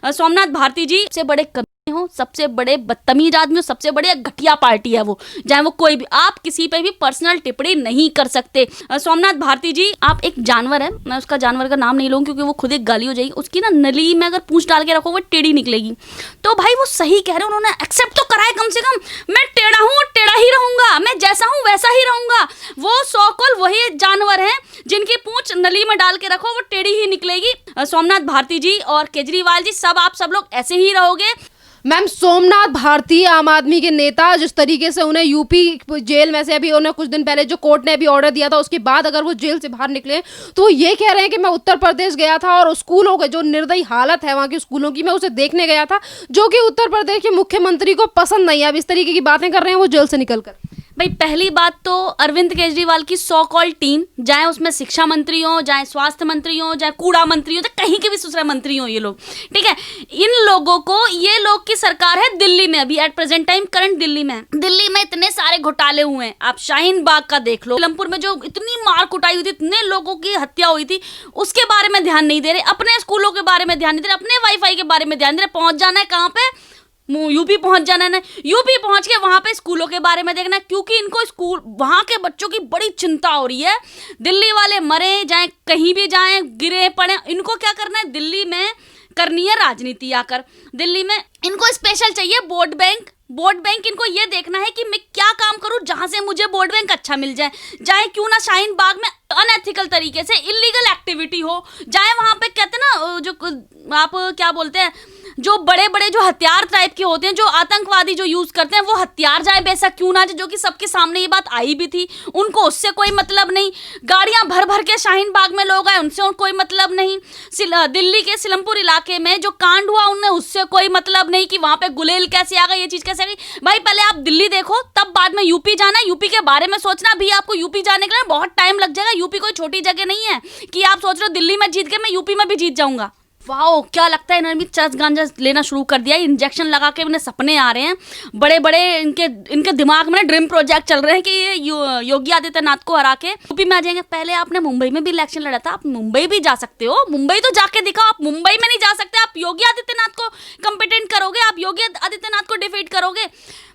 सोमनाथ भारती जी सबसे बड़े हो, सबसे बड़े बदतमीज आदमी हो, सबसे बड़े घटिया पार्टी है वो, चाहे वो कोई भी, आप किसी पे भी पर्सनल टिप्पणी नहीं कर सकते। सोमनाथ भारती जी, आप एक जानवर है, मैं उसका जानवर का नाम नहीं लूंगी क्योंकि वो खुद एक गाली हो जाएगी, उसकी ना नली में अगर पूंछ डाल के रखो वो टेढ़ी निकलेगी। तो भाई वो सही कह रहे हैं, उन्होंने एक्सेप्ट तो करा है कम से कम, मैं टेढ़ा हूँ और टेढ़ा ही रहूंगा, मैं जैसा हूँ वैसा ही रहूंगा। वो सो-कॉल्ड वही जानवर है जिनकी पूंछ नली में डाल के रखो वो टेढ़ी ही निकलेगी। सोमनाथ भारती जी और केजरीवाल जी, सब आप सब लोग ऐसे ही रहोगे। मैम, सोमनाथ भारती आम आदमी के नेता, जिस तरीके से उन्हें यूपी जेल में से अभी उन्हें कुछ दिन पहले जो कोर्ट ने अभी ऑर्डर दिया था उसके बाद अगर वो जेल से बाहर निकले तो वो ये कह रहे हैं कि मैं उत्तर प्रदेश गया था और स्कूलों के जो निर्दयी हालत है वहाँ के स्कूलों की, मैं उसे देखने गया था, जो कि उत्तर प्रदेश के मुख्यमंत्री को पसंद नहीं है। अब इस तरीके की बातें कर रहे हैं वो जेल से निकल कर। भाई पहली बात तो अरविंद केजरीवाल की सो कॉल्ड टीम, चाहे उसमें शिक्षा मंत्री हो, चाहे स्वास्थ्य मंत्री हो, चाहे कूड़ा मंत्री हो, चाहे कहीं के भी दूसरे मंत्री हो, ये लोग, ठीक है, इन लोगों को, ये लोग की सरकार है दिल्ली में अभी at present time, current Delhi में इतने सारे घोटाले हुए हैं। आप शाहीन बाग का देख लो, लमपुर में जो इतनी मार कुटाई हुई थी, इतने लोगों की हत्या हुई थी, उसके बारे में ध्यान नहीं दे रहे, अपने स्कूलों के बारे में ध्यान नहीं दे रहे, अपने वाईफाई के बारे में ध्यान दे रहे। पहुंच जाना है कहाँ पे, यूपी पहुंच जाना है, यूपी पहुंच के वहां पे स्कूलों के बारे में देखना, क्योंकि इनको स्कूल, वहां के बच्चों की बड़ी चिंता हो रही है। दिल्ली वाले मरे जाएं, कहीं भी जाएं, गिरे पड़े, इनको क्या करना है, दिल्ली में करनी है राजनीति आकर। दिल्ली में इनको स्पेशल चाहिए वोट बैंक, वोट बैंक इनको ये देखना है कि मैं क्या काम करूं जहां से मुझे वोट बैंक अच्छा मिल जाए, चाहे क्यों ना शाहीन बाग में अनएथिकल तरीके से इलीगल एक्टिविटी हो, चाहे वहां पे कहते ना जो आप क्या बोलते हैं, जो बड़े बड़े जो हथियार टाइप के होते हैं, जो आतंकवादी जो यूज करते हैं, वो हथियार जाए वैसा क्यों ना जाए, जो कि सबके सामने ये बात आई भी थी, उनको उससे कोई मतलब नहीं। गाड़ियां भर भर के शाहीन बाग में लोग आए, उनसे कोई मतलब नहीं। दिल्ली के सिलमपुर इलाके में जो कांड हुआ, उनने उससे कोई मतलब नहीं कि वहां पे गुलेल कैसे आ गई, ये चीज कैसे आ गई। भाई पहले आप दिल्ली देखो, तब बाद में यूपी जाना, यूपी के बारे में सोचना। भी आपको यूपी जाने के लिए बहुत टाइम लग जाएगा, यूपी कोई छोटी जगह नहीं है कि आप सोच रहे हो दिल्ली में जीत के मैं यूपी में भी जीत जाऊंगा। वाओ, क्या लगता है, इन्होंने भी चरस गांजा लेना शुरू कर दिया, इंजेक्शन लगा के उन्हें सपने आ रहे हैं बड़े बड़े, इनके दिमाग में ड्रीम प्रोजेक्ट चल रहे हैं कि ये योगी आदित्यनाथ को हरा के यूपी में आ जाएंगे। पहले आपने मुंबई में भी इलेक्शन लड़ा था, आप मुंबई भी जा सकते हो, मुंबई तो जाके दिखाओ। आप मुंबई में नहीं जा सकते, आप योगी आदित्यनाथ को कॉम्पिटेंट करोगे, आप योगी आदित्यनाथ को डिफीट करोगे।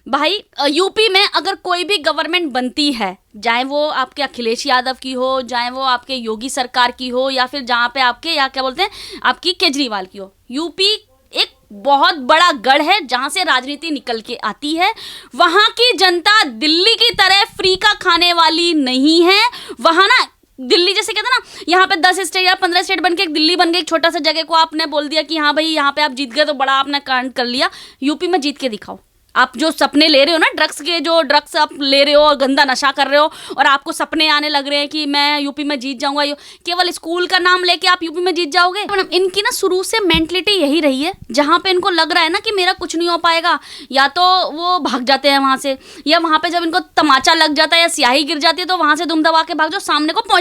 भाई यूपी में अगर कोई भी गवर्नमेंट बनती है, चाहे वो आपके अखिलेश यादव की हो, चाहे वो आपके योगी सरकार की हो, या फिर जहाँ पे आपके या क्या बोलते हैं आपकी केजरीवाल की हो, यूपी एक बहुत बड़ा गढ़ है जहां से राजनीति निकल के आती है। वहां की जनता दिल्ली की तरह फ्री का खाने वाली नहीं है। वहां ना दिल्ली जैसे कहते हैं ना, यहाँ पे 10 स्टेट या 15 स्टेट बन के एक दिल्ली बन गई, एक छोटा सा जगह को आपने बोल दिया कि हाँ भाई यहाँ पे आप जीत गए तो बड़ा आपने कांड कर लिया। यूपी में जीत के दिखाओ। आप जो सपने ले रहे हो ना, ड्रग्स के जो ड्रग्स आप ले रहे हो और गंदा नशा कर रहे हो, और आपको सपने आने लग रहे हैं कि मैं यूपी में जीत जाऊंगा, केवल स्कूल का नाम लेके आप यूपी में जीत जाओगे। इनकी ना शुरू से मेंटलिटी यही रही है, जहां पे इनको लग रहा है ना कि मेरा कुछ नहीं हो पाएगा, या तो वो भाग जाते हैं वहां से, या वहां पे जब इनको तमाचा लग जाता है या स्याही गिर जाती है तो वहां से दुम दबा के भाग जाओ,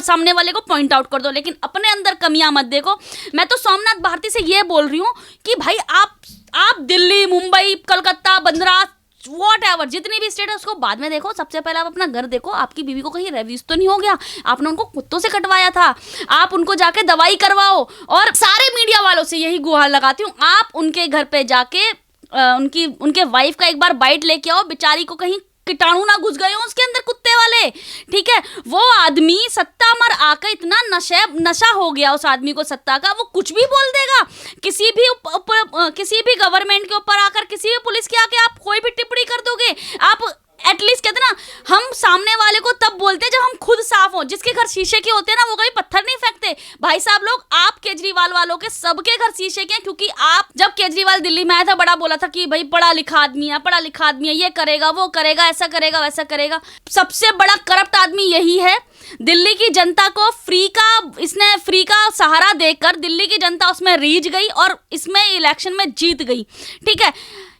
सामने वाले को पॉइंट आउट कर दो, लेकिन अपने अंदर कमियां मत देखो। मैं तो सोमनाथ भारती से ये बोल रही हूँ कि भाई आप दिल्ली, मुंबई, कलकत्ता, बंदरा, व्हाटएवर जितनी भी स्टेट है उसको बाद में देखो। सबसे पहले आप अपना घर देखो, आपकी बीवी को कहीं रेबीज तो नहीं हो गया, आपने उनको कुत्तों से कटवाया था, आप उनको जाके दवाई करवाओ। और सारे मीडिया वालों से यही गुहार लगाती हूँ, आप उनके घर पे जाके उनके वाइफ का एक बार बाइट लेके आओ, बेचारी को कहीं कीटाणु ना घुस गए हो उसके अंदर, कुत्ते वाले, ठीक है। वो आदमी सत्ता मर आकर इतना नशा हो गया उस आदमी को सत्ता का, वो कुछ भी बोल देगा। किसी भी गवर्नमेंट के ऊपर आकर, किसी भी पुलिस के आके आप कोई भी टिप्पणी कर दोगे। आप एटलीस्ट कहते ना, हम सामने वाले को तब बोलते हैं जब हम खुद साफ हो। जिसके घर शीशे के होते हैं ना, वो कभी पत्थर नहीं फेंकते। भाई साहब लोग, आप केजरीवाल वालों के सबके घर शीशे के हैं, क्योंकि आप जब केजरीवाल दिल्ली में आया था, बड़ा बोला था कि भाई पढ़ा लिखा आदमी है, ये करेगा, वो करेगा, ऐसा करेगा, वैसा करेगा। सबसे बड़ा करप्ट आदमी यही है। दिल्ली की जनता को इसने फ्री का सहारा देकर दिल्ली की जनता उसमें रीझ गई और इसमें इलेक्शन में जीत गई, ठीक है।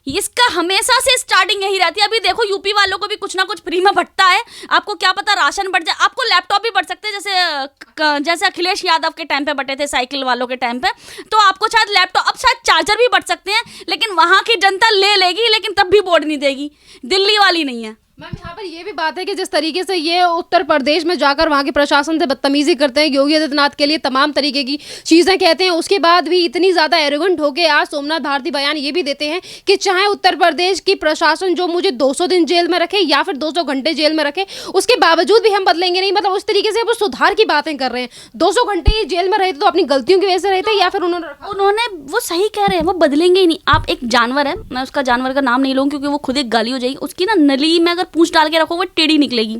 इसका हमेशा से स्टार्टिंग यही रहती है। अभी देखो यूपी वालों को भी कुछ ना कुछ फ्री में बंटता है। आपको क्या पता राशन बढ़ जाए, आपको लैपटॉप भी बढ़ सकते हैं, जैसे अखिलेश यादव के टाइम पे बटे थे, साइकिल वालों के टाइम पे, तो आपको शायद लैपटॉप, अब शायद चार्जर भी बढ़ सकते हैं। लेकिन वहां की जनता ले लेगी, लेकिन तब भी वोट नहीं देगी। दिल्ली वाली नहीं है। मैम यहाँ पर ये भी बात है कि जिस तरीके से ये उत्तर प्रदेश में जाकर वहाँ के प्रशासन से बदतमीजी करते हैं, योगी आदित्यनाथ के लिए तमाम तरीके की चीज़ें कहते हैं, उसके बाद भी इतनी ज़्यादा एरोगेंट होके आज सोमनाथ भारती बयान ये भी देते हैं कि चाहे उत्तर प्रदेश की प्रशासन जो मुझे 200 दिन जेल में रखे या फिर 200 घंटे जेल में रखे, उसके बावजूद भी हम बदलेंगे नहीं। मतलब उस तरीके से वो सुधार की बातें कर रहे हैं। 200 घंटे ये जेल में रहे थे तो अपनी गलतियों की वजह से रहे थे या फिर उन्होंने वो सही कह रहे हैं, वो बदलेंगे ही नहीं। आप एक जानवर है, मैं उसका जानवर का नाम नहीं लूँगी क्योंकि वो खुद एक गाली हो जाएगी, उसकी ना नली में अगर पूंछ डाल के रखो वो टेढ़ी निकलेगी।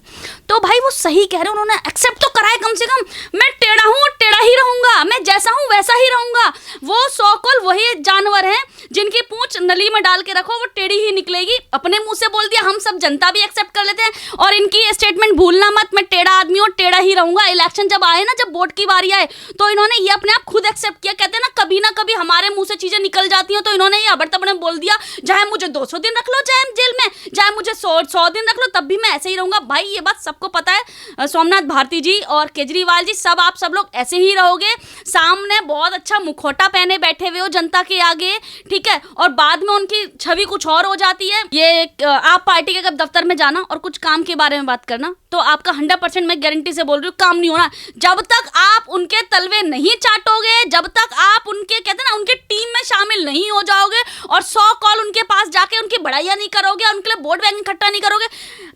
तो भाई वो सही कह रहे हैं, उन्होंने एक्सेप्ट तो करा है कम से कम, मैं टेढ़ा हूँ और टेढ़ा ही रहूंगा, मैं जैसा हूँ वैसा ही रहूंगा। वो सौ-कॉल वही जानवर हैं जिनकी पूंछ नली में डाल के रखो वो टेढ़ी ही निकलेगी। अपने मुंह से बोल दिया, हम सब जनता भी एक्सेप्ट कर लेते हैं। और इनकी स्टेटमेंट भूलना मत, मैं टेढ़ा आदमी और टेढ़ा ही रहूंगा। इलेक्शन जब आए ना, जब वोट की बारी आए, तो इन्होंने ये अपने आप खुद एक्सेप्ट किया। कहते हैं ना कभी हमारे मुंह से चीजें निकल जाती हैं, तो इन्होंने ये अबड़-तबड़ बोल दिया, चाहे मुझे 200 दिन रख लो चाहे जेल में, चाहे मुझे 100 दिन रख लो, तब भी मैं ऐसे ही रहूंगा। भाई ये बात सबको पता है, सोमनाथ भारती जी और केजरीवाल जी, आप सब लोग ऐसे ही रहोगे। सामने बहुत अच्छा मुखौटा पहने बैठे हुए हो जनता के आगे, ठीक है, और बाद में उनकी छवि कुछ और हो जाती है। ये आप पार्टी के दफ्तर में जाना और कुछ काम के बारे में बात करना, तो आपका 100% मैं गारंटी से बोल रही हूँ काम नहीं होना। जब तक आप उनके तलवे नहीं चाटोगे, जब तक आप उनके कहते हैं ना उनके टीम में शामिल नहीं हो जाओगे और 100 कॉल उनके पास जाके उनकी बढ़ाइयाँ नहीं करोगे, उनके लिए वोट बैंक इकट्ठा नहीं करोगे,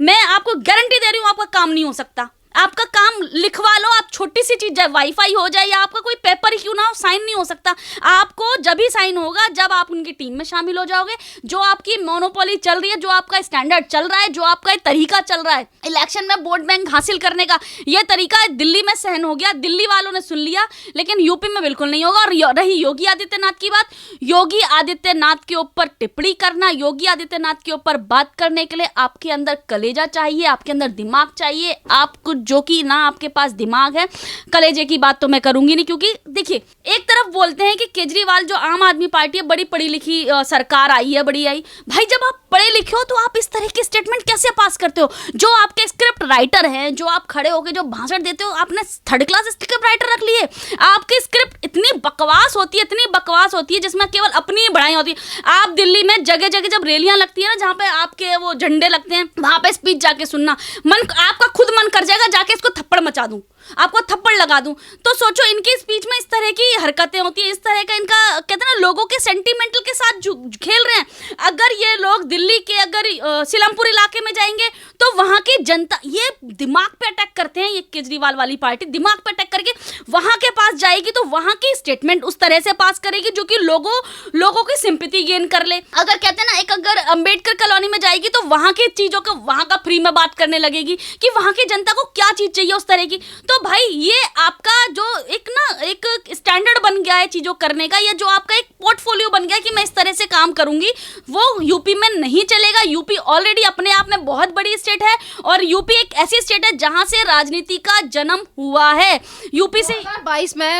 मैं आपको गारंटी दे रही हूँ आपका काम नहीं हो सकता। आपका काम लिखवा लो, आप छोटी सी चीज है, वाईफाई हो जाए या आपका कोई पेपर ही क्यों ना हो, साइन नहीं हो सकता। आपको जब ही साइन होगा जब आप उनकी टीम में शामिल हो जाओगे। जो आपकी मोनोपोली चल रही है, जो आपका स्टैंडर्ड चल रहा है, जो आपका तरीका चल रहा है इलेक्शन में वोट बैंक हासिल करने का, यह तरीका दिल्ली में सहन हो गया, दिल्ली वालों ने सुन लिया, लेकिन यूपी में बिल्कुल नहीं होगा। और रही योगी आदित्यनाथ की बात, योगी आदित्यनाथ के ऊपर टिप्पणी करना, योगी आदित्यनाथ के ऊपर बात करने के लिए आपके अंदर कलेजा चाहिए, आपके अंदर दिमाग चाहिए। आपको जो कि ना आपके पास दिमाग है, कलेजे की बात तो मैं करूंगी नहीं, क्योंकि देखिए एक तरफ बोलते हैं कि केजरीवाल जो आम आदमी पार्टी है, बड़ी पढ़ी लिखी सरकार आई है, बड़ी आई। भाई जब आप पढ़े लिखे हो तो आप इस तरह की स्टेटमेंट कैसे पास करते हो? जो आपके स्क्रिप्ट राइटर हैं, जो आप खड़े होकर जो भाषण देते हो, आपने 3rd क्लास स्क्रिप्ट राइटर रख लिए। आपकी स्क्रिप्ट इतनी बकवास होती है, इतनी बकवास होती है, जिसमें केवल अपनी ही बढ़ाई होती है। आप दिल्ली में जगह जगह जब रैलियां लगती है ना, जहाँ पे आपके वो झंडे लगते हैं, वहां पे स्पीच जाके सुनना, आपका खुद मन कर जाएगा जाके इसको थप्पड़ मचा दूं, आपको थप्पड़ लगा दूं। तो सोचो इनकी स्पीच में इस तरह की हरकतें होती है, इस तरह का इनका कहते हैं ना लोगों के सेंटिमेंटल के साथ खेल रहे हैं। अगर ये लोग दिल्ली के अगर सीलमपुर इलाके में जाएंगे तो वहां की जनता, ये दिमाग पे अटैक करते हैं, ये केजरीवाल वाली पार्टी दिमाग पे अटैक करके वहां के पास जाएगी तो वहां की स्टेटमेंट उस तरह से पास करेगी जो कि लोगों की सिंपैथी गेन कर ले। अगर कहते हैं ना एक अगर अंबेडकर कॉलोनी में जाएगी तो वहां की चीजों का वहां का फ्री में बात करने लगेगी कि वहां की जनता को क्या चीज चाहिए उस तरह की। तो भाई ये आपका जो एक स्टैंडर्ड बन गया है चीजों करने का, या जो आपका एक पोर्टफोलियो बन गया है कि मैं इस तरह से काम करूंगी, वो यूपी में नहीं चलेगा। यूपी ऑलरेडी अपने आप में बहुत बड़ी स्टेट है और यूपी एक ऐसी स्टेट है जहां से राजनीति का जन्म हुआ है। यूपी से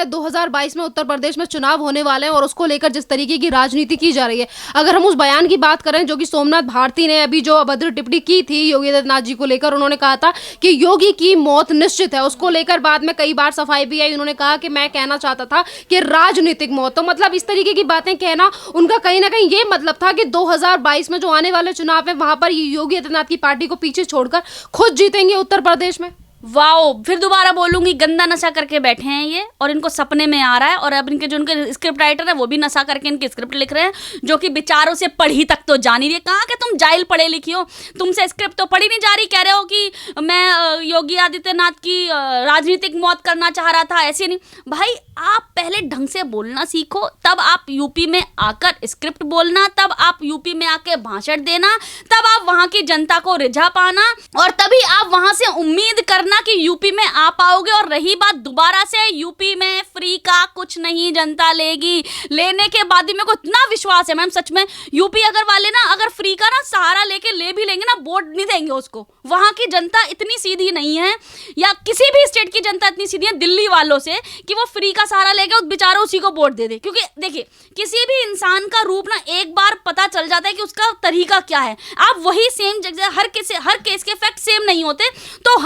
2022 में उत्तर प्रदेश में चुनाव होने वाले हैं और उसको लेकर जिस तरीके की राजनीति की जा रही है, अगर हम उस बयान की बात करें जो कि सोमनाथ भारती ने अभी जो अभद्र टिप्पणी की थी योगी आदित्यनाथ जी को लेकर, उन्होंने कहा था कि योगी की मौत निश्चित है। उसको लेकर बाद में कई बार सफाई भी आई, उन्होंने कहा कि मैं कहना चाहता था कि राजनीतिक मौत। तो मतलब इस तरीके की बातें कहना उनका कहीं ना कहीं ये मतलब था कि 2022 में जो आने वाले चुनाव है वहां पर योगी आदित्यनाथ की पार्टी को पीछे छोड़कर खुद जीतेंगे उत्तर प्रदेश में। वाओ, फिर दोबारा बोलूंगी, गंदा नशा करके बैठे हैं ये और इनको सपने में आ रहा है। और अब इनके जो उनके स्क्रिप्ट राइटर है वो भी नशा करके इनके स्क्रिप्ट लिख रहे हैं, जो कि बेचारों से पढ़ी तक तो जा नहीं रही है। कहाँ के तुम जाहिल पढ़े लिखी हो, तुमसे स्क्रिप्ट तो पढ़ी नहीं जा रही। कह रहे हो कि मैं योगी आदित्यनाथ की राजनीतिक मौत करना चाह रहा था, ऐसे नहीं। भाई आप पहले ढंग से बोलना सीखो, तब आप यूपी में आकर स्क्रिप्ट बोलना, तब आप यूपी में आके भाषण देना, तब आप वहां की जनता को रिझा पाना, और तभी आप वहां से उम्मीद करना कि यूपी में आ पाओगे। और रही बात दोबारा से, यूपी में फ्री का कुछ नहीं जनता लेगी। लेने के बाद भी मेरे को इतना विश्वास है मैम, सच में यूपी अगर वाले ना अगर फ्री का ना सहारा लेके ले भी लेंगे ना, वोट नहीं देंगे उसको। वहां की जनता इतनी सीधी नहीं है, या किसी भी स्टेट की जनता इतनी सीधी है दिल्ली वालों से कि वो फ्री का सहारा लेके बेचारा उसी को वोट दे दे। क्योंकि देखिए किसी भी इंसान का रूप ना एक बार पता चल जाता है कि उसका तरीका क्या है। आप वही सेम जगह हर केस के फैक्ट सेम नहीं होते, तो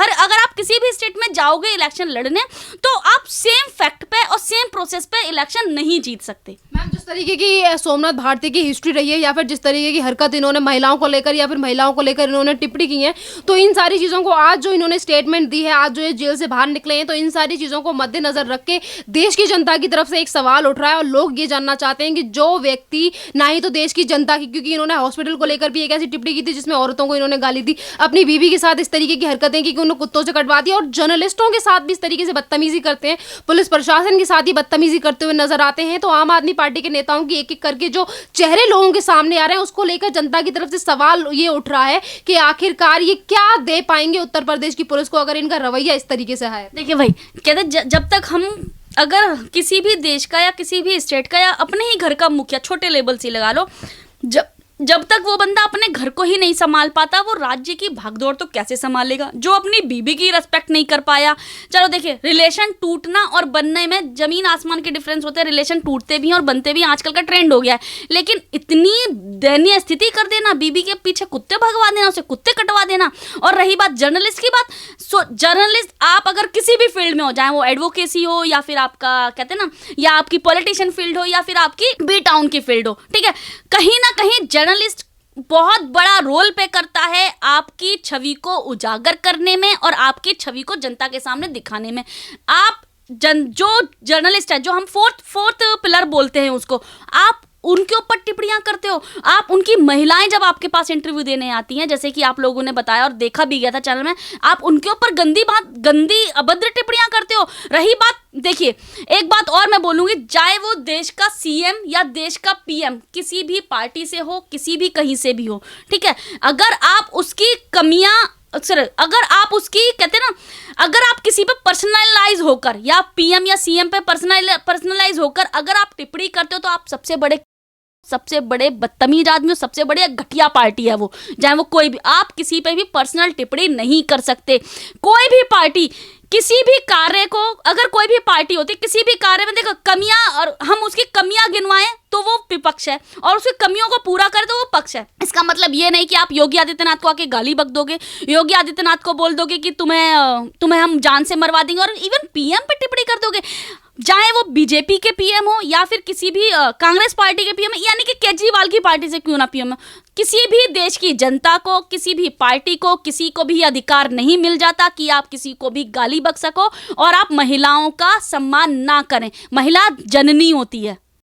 अगर आप किसी भी स्टेट में जाओगे इलेक्शन लड़ने, तो आप सेम फैक्ट पे और सेम प्रोसेस पे इलेक्शन नहीं जीत सकते। मैम, जिस तरीके की सोमनाथ भारती की हिस्ट्री रही है, या फिर जिस तरीके की हरकत इन्होंने महिलाओं को लेकर या फिर महिलाओं को लेकर इन्होंने टिप्पणी की है, तो इन सारी चीज़ों को आज जो इन्होंने स्टेटमेंट दी है, आज जो ये जेल से बाहर निकले हैं, तो इन सारी चीज़ों को मद्देनजर रख के देश की जनता की तरफ से एक सवाल उठ रहा है और लोग ये जानना चाहते हैं कि जो व्यक्ति ना ही तो देश की जनता की, क्योंकि इन्होंने हॉस्पिटल को लेकर भी एक ऐसी टिप्पणी की थी जिसमें औरतों को इन्होंने गाली दी, अपनी बीवी के साथ इस तरीके की हरकतें की कि उन्हें कुत्तों से कटवा दिया, और जर्नलिस्टों के साथ भी इस तरीके से बदतमीजी करते हैं, पुलिस प्रशासन के साथ ही बदतमीजी करते हुए नजर आते हैं। तो आम आदमी पार्टी के नेताओं की एक एक करके जो चेहरे लोगों के सामने आ रहे हैं, उसको लेकर जनता की तरफ से सवाल ये उठ रहा है कि आखिरकार ये क्या दे पाएंगे उत्तर प्रदेश की पुलिस को अगर इनका रवैया इस तरीके से है। देखिए भाई, कहते जब तक हम अगर किसी भी देश का या किसी भी स्टेट का या अपने ही घर का मुखिया, छोटे लेवल से लगा लो, जब तक वो बंदा अपने घर को ही नहीं संभाल पाता, वो राज्य की भागदौड़ तो कैसे संभालेगा। जो अपनी बीबी की रिस्पेक्ट नहीं कर पाया, चलो देखिए, रिलेशन टूटना और बनने में जमीन आसमान के डिफरेंस होते हैं। रिलेशन टूटते भी हैं और बनते भी, आजकल का ट्रेंड हो गया है। लेकिन इतनी दयनीय स्थिति कर देना, बीबी के पीछे कुत्ते भगवा देना, उसे कुत्ते कटवा देना। और रही बात जर्नलिस्ट की बात, जर्नलिस्ट आप अगर किसी भी फील्ड में हो, चाहे वो एडवोकेसी हो या फिर आपका कहते हैं ना, या आपकी पॉलिटिशियन फील्ड हो या फिर आपकी बी टाउन की फील्ड हो, ठीक है, कहीं ना कहीं जर्नलिस्ट बहुत बड़ा रोल प्ले करता है आपकी छवि को उजागर करने में और आपकी छवि को जनता के सामने दिखाने में। आप जो जर्नलिस्ट है, जो हम फोर्थ पिलर बोलते हैं उसको, आप उनके ऊपर टिप्पणियां करते हो। आप उनकी महिलाएं जब आपके पास इंटरव्यू देने आती हैं, जैसे कि आप लोगों ने बताया और देखा भी गया था चैनल में, आप उनके ऊपर गंदी अभद्र टिप्पणियां करते हो। रही बात, देखिए एक बात और मैं बोलूंगी, चाहे वो देश का सीएम या देश का पीएम किसी भी पार्टी से हो, किसी भी कहीं से भी हो, ठीक है, अगर आप उसकी कमियां अगर आप उसकी कहते ना, अगर आप किसी पे पर्सनलाइज होकर या पीएम या सीएम पे पर्सनलाइज होकर अगर आप टिप्पणी करते हो, तो आप सबसे बड़े बदतमीज आदमी हो, सबसे बड़े घटिया पार्टी है वो, चाहे वो कोई भी। आप किसी पे भी पर्सनल टिप्पणी नहीं कर सकते। कोई भी पार्टी किसी भी कार्य को, अगर कोई भी पार्टी होती किसी भी कार्य में देखो कमियां, और हम उसकी कमियां गिनवाएं तो वो विपक्ष है, और उसकी कमियों को पूरा करे तो वो पक्ष है। इसका मतलब ये नहीं कि आप योगी आदित्यनाथ को आके गाली बक दोगे, योगी आदित्यनाथ को बोल दोगे कि तुम्हें हम जान से मरवा देंगे, और इवन पीएम पे टिप्पणी कर दोगे, चाहे वो बीजेपी के पीएम हो या फिर किसी भी कांग्रेस पार्टी के पीएम, यानी कि केजरीवाल की पार्टी से क्यों ना पीएम हो। किसी भी देश की जनता को, किसी भी पार्टी को, किसी को भी अधिकार नहीं मिल जाता कि आप किसी को भी गाली बक सको और आप महिलाओं का सम्मान ना करें। महिला जननी होती है।